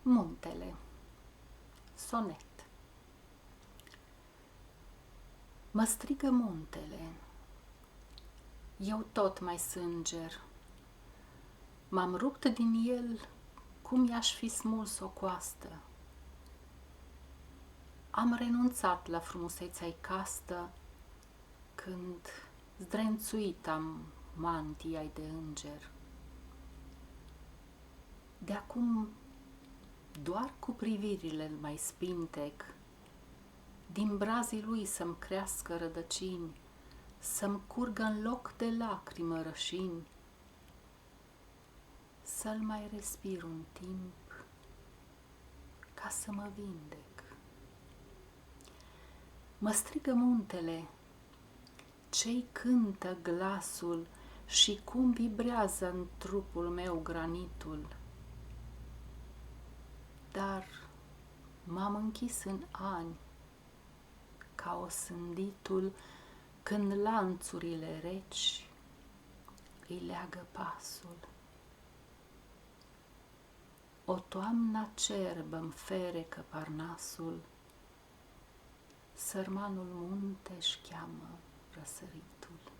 Muntele. Sonet. Mă strigă muntele, eu tot mai sânger. M-am rupt din el cum i-aș fi smuls o coastă. Am renunțat la frumusețea-i castă când zdrențuit am mantia-i de înger. De acum doar cu privirile îl mai spintec, din brazii lui să-mi crească rădăcini, să-mi curgă în loc de lacrimă rășini, să-l mai respir un timp ca să mă vindec. Mă strigă muntele, ce-i cântă glasul și cum vibrează în trupul meu granitul. Dar m-am închis în ani, ca osânditul când lanțurile reci îi leagă pasul. O toamnă cerbă-mi ferecă parnasul, sărmanul munte-și cheamă răsăritul.